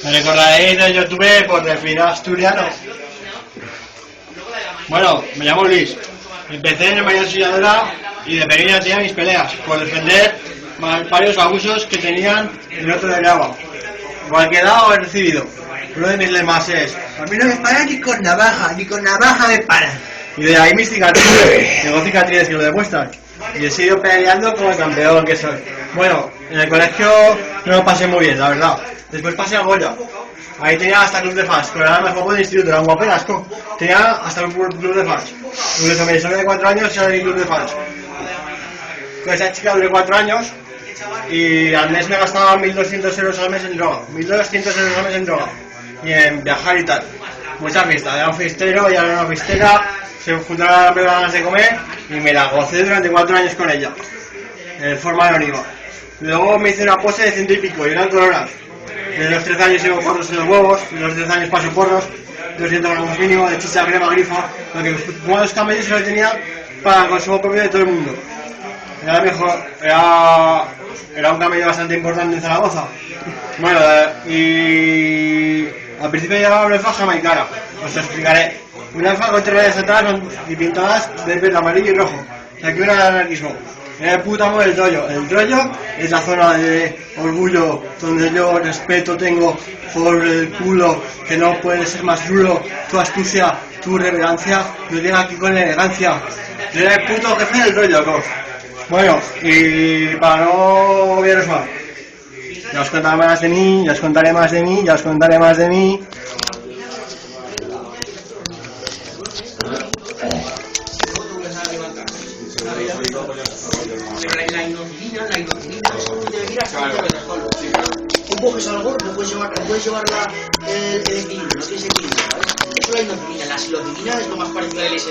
Me recordaréis de YouTube por Delfino Asturiano. Bueno, me llamo Luis. Empecé en el María Auxiliadora y de pequeño tenía mis peleas por defender varios abusos que tenían en otro de agua. Igual que he dado o he recibido. Uno de mis lemas es: a mí no me paran ni con navaja me paran. Y de ahí mis cicatrices, tengo cicatrices que lo demuestran. Y he seguido peleando como el campeón que soy. Bueno, en el colegio no lo pasé muy bien, la verdad. Después pasé a Goya. Ahí tenía hasta club de fans, pero era mejor del instituto, era un guapelasco. Tenía hasta un club de fans. Incluso mi historia de 4 años era el club de fans. Con esa chica duré 4 años y al mes me gastaba 1.200 euros al mes en droga. 1.200 euros al mes en droga. Y en viajar y tal. Mucha fiesta, era un fiestero, ya era una fiestera. Se juntaron las ganas de comer y me la gocé durante 4 años con ella. En forma anónima. Luego me hice una pose de 100 y pico y eran coronas. De los 13 años llevo porros en los huevos, de los 13 años paso porros, 200 gramos mínimo de chicha, crema, grifa, lo que como los camellos se lo tenía para el consumo propio de todo el mundo. Era mejor, era un camello bastante importante en Zaragoza. Bueno, y al principio llevaba una alfa jamaicana, os lo explicaré. Una alfa con 3 rayas atrás y pintadas de verde, amarillo y rojo. Y aquí una de anarquismo. Era el puto amo del trollo. El trollo es la zona de orgullo donde yo respeto tengo por el culo, que no puede ser más duro. Tu astucia, tu reverencia, no llega aquí con elegancia. Yo era el puto jefe del trollo, ¿no? Bueno, y para no obviaros más, ya os contaré más de mí, ya os contaré más de mí, ya os contaré más de mí. La inulina un poco es algo, no puedes llevar el equilibrio, no tienes equilibrio, ¿vale? Eso es la inulina, la silocibina es lo más parecido al LSD.